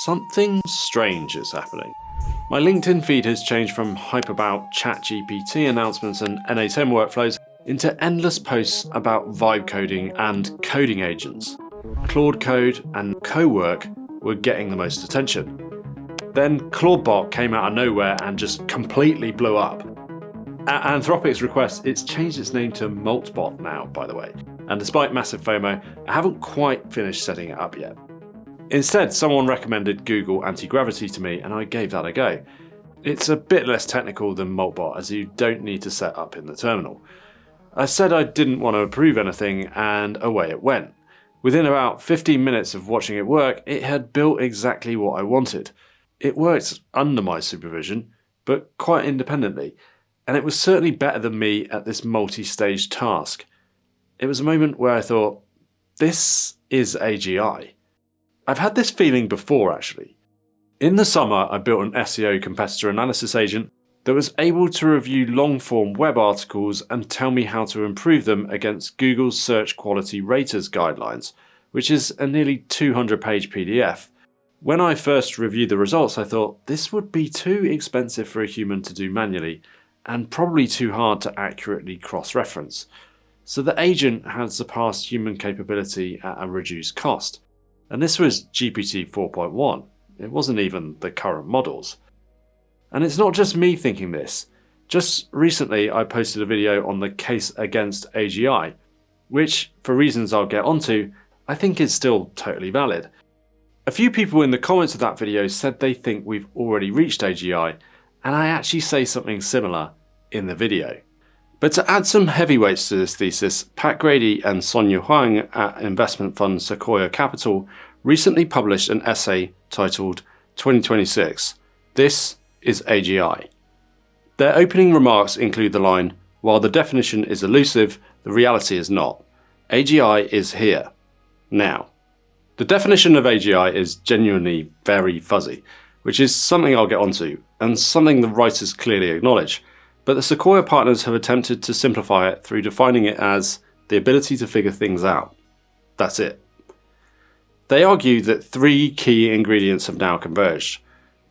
something strange is happening. My LinkedIn feed has changed from hype about ChatGPT announcements and N8N workflows into endless posts about vibe coding and coding agents. Claude Code and Cowork were getting the most attention. Then Claudebot came out of nowhere and just completely blew up. At Anthropic's request, it's changed its name to Maltbot now, by the way. And despite massive FOMO, I haven't quite finished setting it up yet. Instead, someone recommended Google Antigravity to me and I gave that a go. It's a bit less technical than Maltbot, as you don't need to set up in the terminal. I said I didn't want to approve anything and away it went. Within about 15 minutes of watching it work, it had built exactly what I wanted. It worked under my supervision, but quite independently, and it was certainly better than me at this multi-stage task. It was a moment where I thought, this is AGI. I've had this feeling before actually. In the summer, I built an SEO competitor analysis agent that was able to review long-form web articles and tell me how to improve them against Google's Search Quality Raters guidelines, which is a nearly 200-page PDF. When I first reviewed the results, I thought this would be too expensive for a human to do manually, and probably too hard to accurately cross-reference. So the agent had surpassed human capability at a reduced cost. And this was GPT 4.1. It wasn't even the current models. And it's not just me thinking this. Just recently I posted a video on the Case Against AGI, which, for reasons I'll get onto, I think is still totally valid. A few people in the comments of that video said they think we've already reached AGI, and I actually say something similar in the video. But to add some heavyweights to this thesis, Pat Grady and Sonia Huang at investment fund Sequoia Capital recently published an essay titled 2026, This is AGI. Their opening remarks include the line, "While the definition is elusive, the reality is not. AGI is here, now." The definition of AGI is genuinely very fuzzy, which is something I'll get onto, and something the writers clearly acknowledge. But the Sequoia partners have attempted to simplify it through defining it as the ability to figure things out. That's it. They argue that three key ingredients have now converged: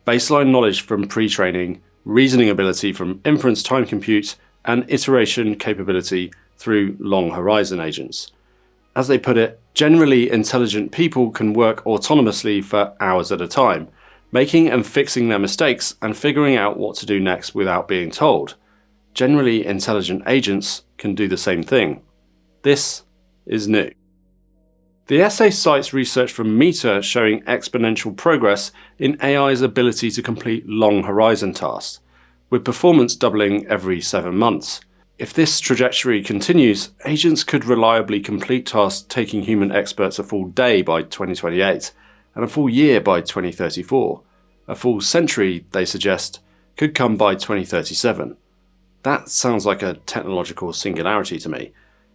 baseline knowledge from pre-training, reasoning ability from inference time compute, and iteration capability through long horizon agents. As they put it, generally intelligent people can work autonomously for hours at a time, making and fixing their mistakes and figuring out what to do next without being told. Generally intelligent agents can do the same thing. This is new. The essay cites research from Meta showing exponential progress in AI's ability to complete long horizon tasks, with performance doubling every 7 months. If this trajectory continues, agents could reliably complete tasks taking human experts a full day by 2028, and a full year by 2034. A full century, they suggest, could come by 2037. That sounds like a technological singularity to me,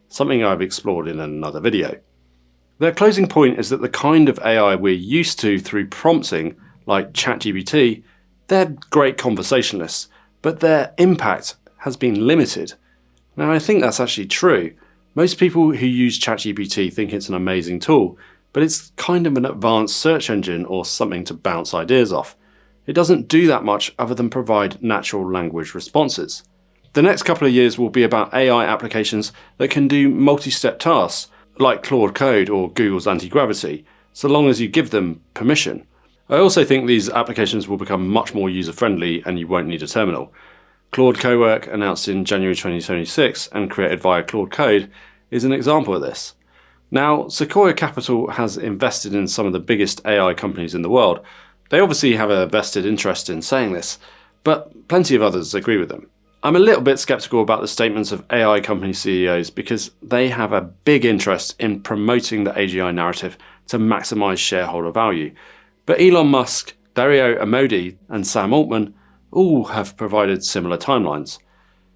something I've explored in another video. Their closing point is that the kind of AI we're used to through prompting, like ChatGPT, they're great conversationalists, but their impact has been limited. Now, I think that's actually true. Most people who use ChatGPT think it's an amazing tool, but it's kind of an advanced search engine or something to bounce ideas off. It doesn't do that much other than provide natural language responses. The next couple of years will be about AI applications that can do multi-step tasks, like Claude Code or Google's Antigravity, so long as you give them permission. I also think these applications will become much more user-friendly and you won't need a terminal. Claude Cowork, announced in January 2026 and created via Claude Code, is an example of this. Now, Sequoia Capital has invested in some of the biggest AI companies in the world. They obviously have a vested interest in saying this, but plenty of others agree with them. I'm a little bit skeptical about the statements of AI company CEOs because they have a big interest in promoting the AGI narrative to maximize shareholder value. But Elon Musk, Dario Amodei, and Sam Altman all have provided similar timelines.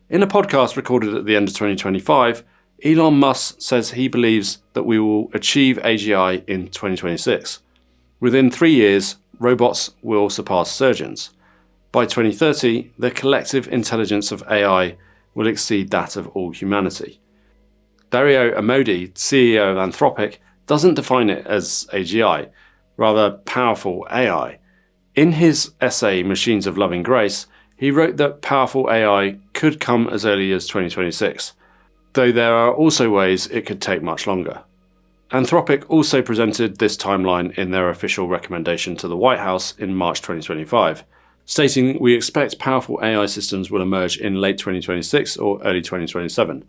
In a podcast recorded at the end of 2025, Elon Musk says he believes that we will achieve AGI in 2026. Within 3 years, robots will surpass surgeons. By 2030, the collective intelligence of AI will exceed that of all humanity. Dario Amodei, CEO of Anthropic, doesn't define it as AGI, rather powerful AI. In his essay Machines of Loving Grace, he wrote that powerful AI could come as early as 2026, though there are also ways it could take much longer. Anthropic also presented this timeline in their official recommendation to the White House in March 2025, stating we expect powerful AI systems will emerge in late 2026 or early 2027.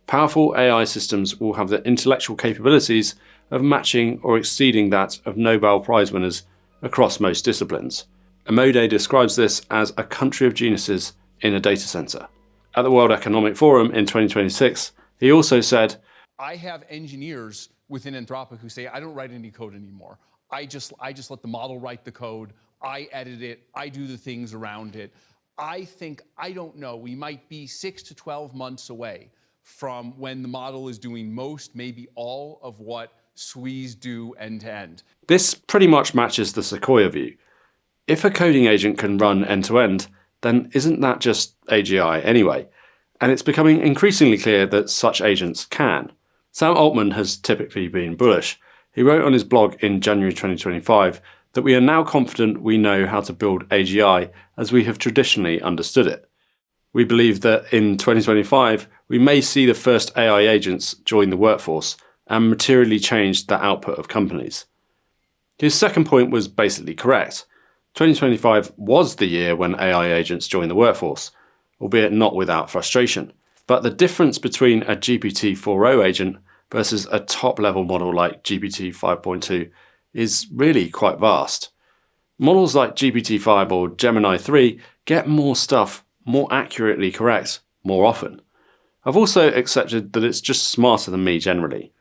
Powerful AI systems will have the intellectual capabilities of matching or exceeding that of Nobel Prize winners across most disciplines. Amodei describes this as a country of geniuses in a data center. At the World Economic Forum in 2026, he also said, I have engineers within Anthropic who say, I don't write any code anymore. I just let the model write the code. I edit it. I do the things around it. I don't know, we might be 6 to 12 months away from when the model is doing most, maybe all of what SWEs do end to end. This pretty much matches the Sequoia view. If a coding agent can run end to end, then isn't that just AGI anyway? And it's becoming increasingly clear that such agents can. Sam Altman has typically been bullish. He wrote on his blog in January 2025 that we are now confident we know how to build AGI as we have traditionally understood it. We believe that in 2025, we may see the first AI agents join the workforce and materially change the output of companies. His second point was basically correct. 2025 was the year when AI agents joined the workforce, albeit not without frustration. But the difference between a GPT-4o agent versus a top-level model like GPT-5.2 is really quite vast. Models like GPT-5 or Gemini 3 get more stuff more accurately correct more often. I've also accepted that it's just smarter than me generally.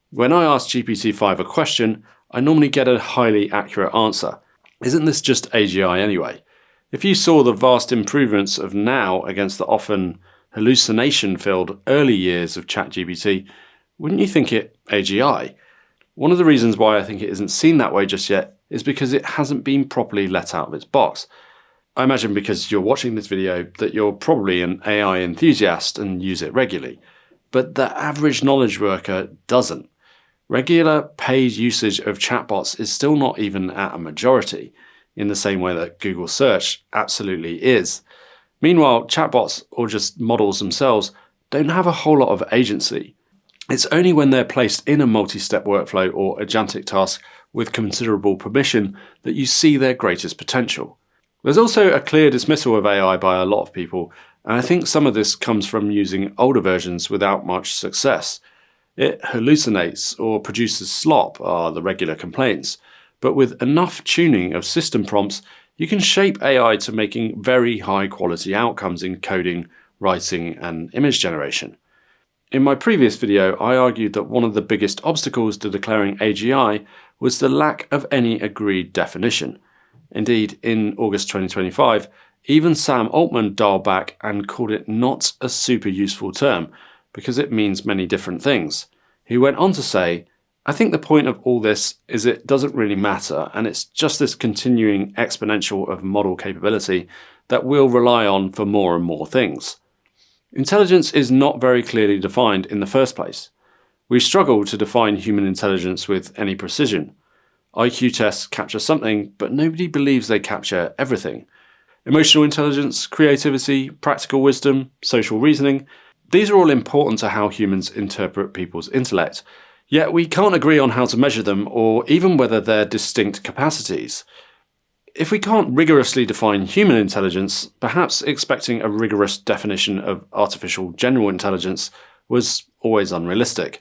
When I ask GPT-5 a question, I normally get a highly accurate answer. Isn't this just AGI anyway? If you saw the vast improvements of now against the often hallucination-filled early years of ChatGPT, wouldn't you think it AGI? One of the reasons why I think it isn't seen that way just yet is because it hasn't been properly let out of its box. I imagine because you're watching this video that you're probably an AI enthusiast and use it regularly, but the average knowledge worker doesn't. Regular paid usage of chatbots is still not even at a majority, in the same way that Google Search absolutely is. Meanwhile, chatbots, or just models themselves, don't have a whole lot of agency. It's only when they're placed in a multi-step workflow or agentic task with considerable permission that you see their greatest potential. There's also a clear dismissal of AI by a lot of people, and I think some of this comes from using older versions without much success. It hallucinates or produces slop are the regular complaints, but with enough tuning of system prompts, you can shape AI to making very high quality outcomes in coding, writing, and image generation. In my previous video, I argued that one of the biggest obstacles to declaring AGI was the lack of any agreed definition. Indeed, in August 2025, even Sam Altman dialed back and called it not a super useful term, because it means many different things. He went on to say, I think the point of all this is it doesn't really matter, and it's just this continuing exponential of model capability that we'll rely on for more and more things. Intelligence is not very clearly defined in the first place. We struggle to define human intelligence with any precision. IQ tests capture something, but nobody believes they capture everything. Emotional intelligence, creativity, practical wisdom, social reasoning, these are all important to how humans interpret people's intellect, yet we can't agree on how to measure them or even whether they're distinct capacities. If we can't rigorously define human intelligence, perhaps expecting a rigorous definition of artificial general intelligence was always unrealistic.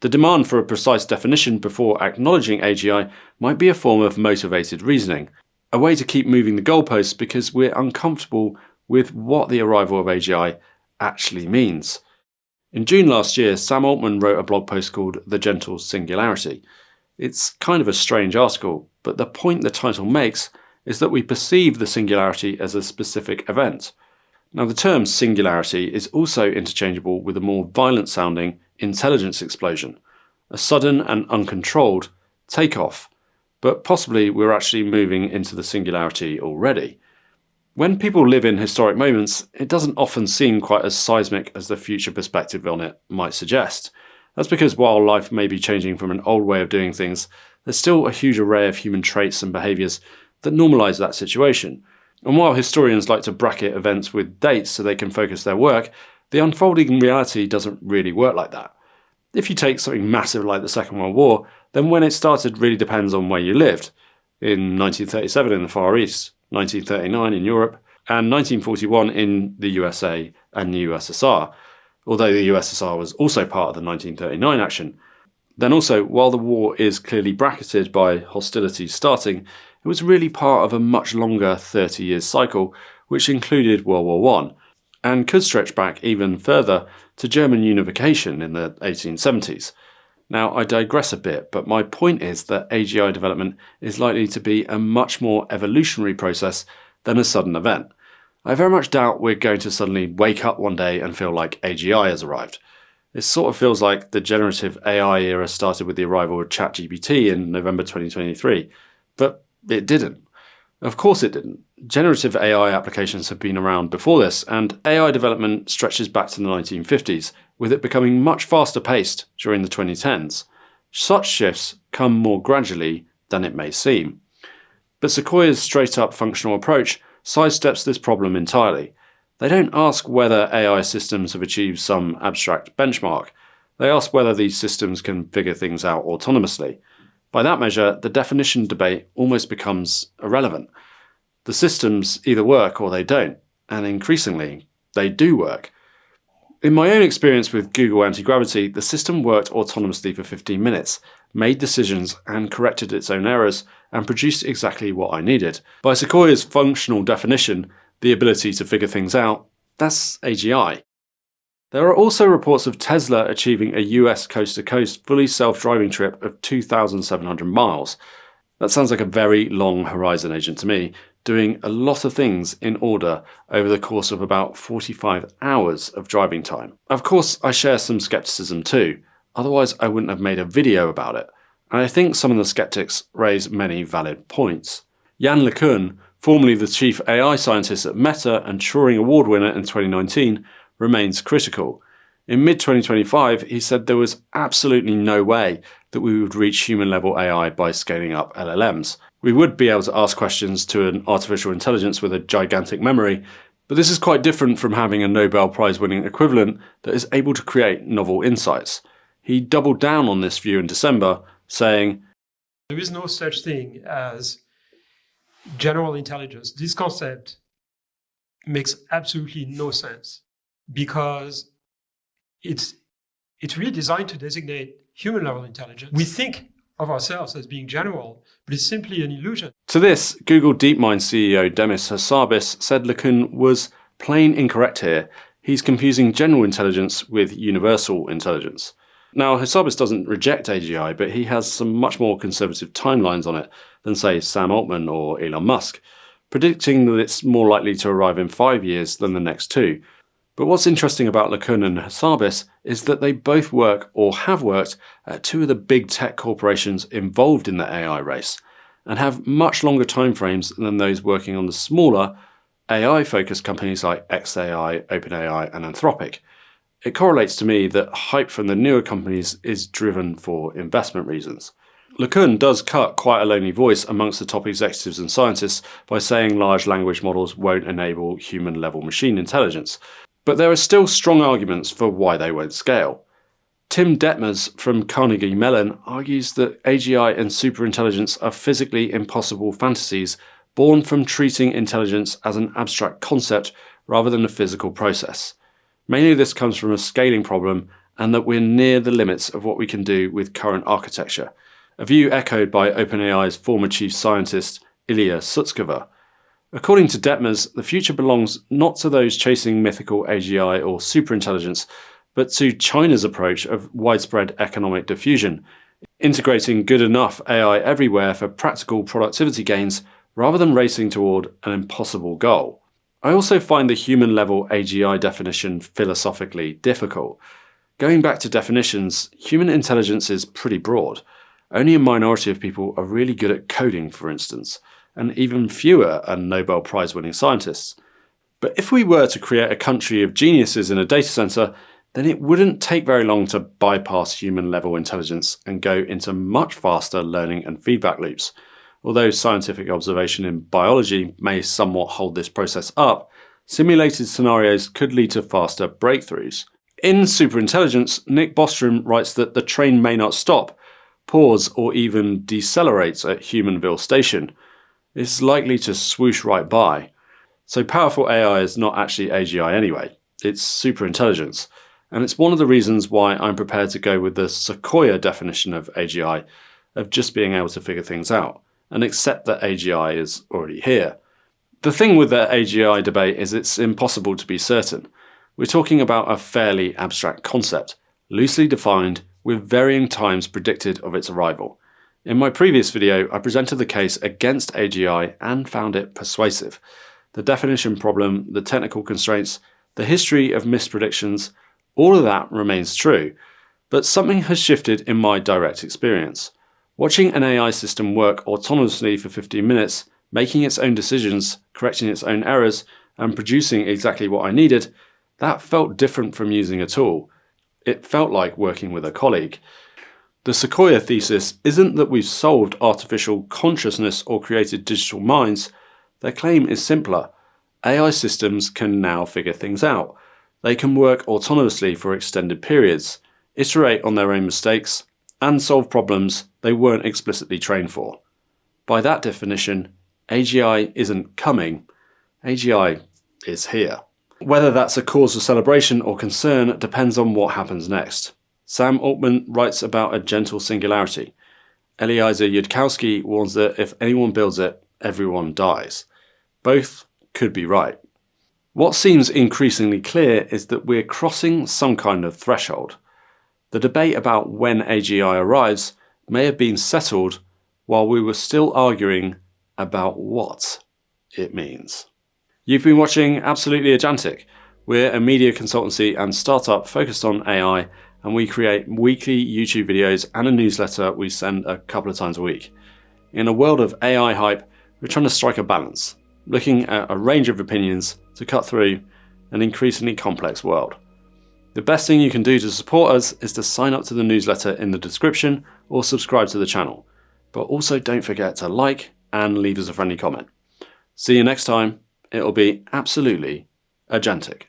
The demand for a precise definition before acknowledging AGI might be a form of motivated reasoning, a way to keep moving the goalposts because we're uncomfortable with what the arrival of AGI actually means. In June last year, Sam Altman wrote a blog post called The Gentle Singularity. It's kind of a strange article, but the point the title makes is that we perceive the singularity as a specific event. Now, the term singularity is also interchangeable with a more violent sounding intelligence explosion, a sudden and uncontrolled takeoff, but possibly we're actually moving into the singularity already. When people live in historic moments, it doesn't often seem quite as seismic as the future perspective on it might suggest. That's because while life may be changing from an old way of doing things, there's still a huge array of human traits and behaviours that normalise that situation. And while historians like to bracket events with dates so they can focus their work, the unfolding reality doesn't really work like that. If you take something massive like the Second World War, then when it started really depends on where you lived. In 1937 in the Far East, 1939 in Europe, and 1941 in the USA and the USSR, although the USSR was also part of the 1939 action. Then also, while the war is clearly bracketed by hostilities starting, it was really part of a much longer 30-year cycle, which included World War I, and could stretch back even further to German unification in the 1870s. Now, I digress a bit, but my point is that AGI development is likely to be a much more evolutionary process than a sudden event. I very much doubt we're going to suddenly wake up one day and feel like AGI has arrived. It sort of feels like the generative AI era started with the arrival of ChatGPT in November 2023, but it didn't. Of course it didn't. Generative AI applications have been around before this, and AI development stretches back to the 1950s, with it becoming much faster paced during the 2010s. Such shifts come more gradually than it may seem. But Sequoia's straight-up functional approach sidesteps this problem entirely. They don't ask whether AI systems have achieved some abstract benchmark. They ask whether these systems can figure things out autonomously. By that measure, the definition debate almost becomes irrelevant. The systems either work or they don't, and increasingly, they do work. In my own experience with Google Antigravity, the system worked autonomously for 15 minutes, made decisions and corrected its own errors, and produced exactly what I needed. By Sequoia's functional definition, the ability to figure things out, that's AGI. There are also reports of Tesla achieving a US coast-to-coast fully self-driving trip of 2,700 miles. That sounds like a very long horizon agent to me, doing a lot of things in order over the course of about 45 hours of driving time. Of course, I share some skepticism too, otherwise I wouldn't have made a video about it, and I think some of the skeptics raise many valid points. Yann LeCun, formerly the chief AI scientist at Meta and Turing Award winner in 2019, remains critical. In mid-2025, he said there was absolutely no way that we would reach human-level AI by scaling up LLMs. We would be able to ask questions to an artificial intelligence with a gigantic memory, but this is quite different from having a Nobel Prize-winning equivalent that is able to create novel insights. He doubled down on this view in December, saying, "There is no such thing as general intelligence. This concept makes absolutely no sense because it's really designed to designate human-level intelligence. We think of ourselves as being general, but it's simply an illusion." To this, Google DeepMind CEO Demis Hassabis said LeCun was plain incorrect here. He's confusing general intelligence with universal intelligence. Now, Hassabis doesn't reject AGI, but he has some much more conservative timelines on it than, say, Sam Altman or Elon Musk, predicting that it's more likely to arrive in 5 years than the next 2. But what's interesting about LeCun and Hassabis is that they both work or have worked at 2 of the big tech corporations involved in the AI race, and have much longer timeframes than those working on the smaller AI-focused companies like xAI, OpenAI and Anthropic. It correlates to me that hype from the newer companies is driven for investment reasons. LeCun does cut quite a lonely voice amongst the top executives and scientists by saying large language models won't enable human-level machine intelligence, but there are still strong arguments for why they won't scale. Tim Detmers from Carnegie Mellon argues that AGI and superintelligence are physically impossible fantasies born from treating intelligence as an abstract concept rather than a physical process. Mainly this comes from a scaling problem and that we're near the limits of what we can do with current architecture, a view echoed by OpenAI's former chief scientist Ilya Sutskever. According to Detmers, the future belongs not to those chasing mythical AGI or superintelligence, but to China's approach of widespread economic diffusion, integrating good enough AI everywhere for practical productivity gains rather than racing toward an impossible goal. I also find the human-level AGI definition philosophically difficult. Going back to definitions, human intelligence is pretty broad. Only a minority of people are really good at coding, for instance, and even fewer are Nobel Prize-winning scientists. But if we were to create a country of geniuses in a data center, then it wouldn't take very long to bypass human-level intelligence and go into much faster learning and feedback loops. Although scientific observation in biology may somewhat hold this process up, simulated scenarios could lead to faster breakthroughs. In Superintelligence, Nick Bostrom writes that the train may not stop, pause, or even decelerate at Humanville Station. It's likely to swoosh right by. So powerful AI is not actually AGI anyway, it's superintelligence. And it's one of the reasons why I'm prepared to go with the Sequoia definition of AGI, of just being able to figure things out, and accept that AGI is already here. The thing with the AGI debate is it's impossible to be certain. We're talking about a fairly abstract concept, loosely defined, with varying times predicted of its arrival. In my previous video, I presented the case against AGI and found it persuasive. The definition problem, the technical constraints, the history of mispredictions, all of that remains true, but something has shifted in my direct experience. Watching an AI system work autonomously for 15 minutes, making its own decisions, correcting its own errors, and producing exactly what I needed, that felt different from using a tool. It felt like working with a colleague. The Sequoia thesis isn't that we've solved artificial consciousness or created digital minds. Their claim is simpler. AI systems can now figure things out. They can work autonomously for extended periods, iterate on their own mistakes, and solve problems they weren't explicitly trained for. By that definition, AGI isn't coming, AGI is here. Whether that's a cause of celebration or concern depends on what happens next. Sam Altman writes about a gentle singularity. Eliezer Yudkowsky warns that if anyone builds it, everyone dies. Both could be right. What seems increasingly clear is that we're crossing some kind of threshold. The debate about when AGI arrives may have been settled while we were still arguing about what it means. You've been watching Absolutely Agentic. We're a media consultancy and startup focused on AI, and we create weekly YouTube videos and a newsletter we send a couple of times a week. In a world of AI hype, we're trying to strike a balance, looking at a range of opinions to cut through an increasingly complex world. The best thing you can do to support us is to sign up to the newsletter in the description or subscribe to the channel. But also don't forget to like and leave us a friendly comment. See you next time. It'll be absolutely agentic.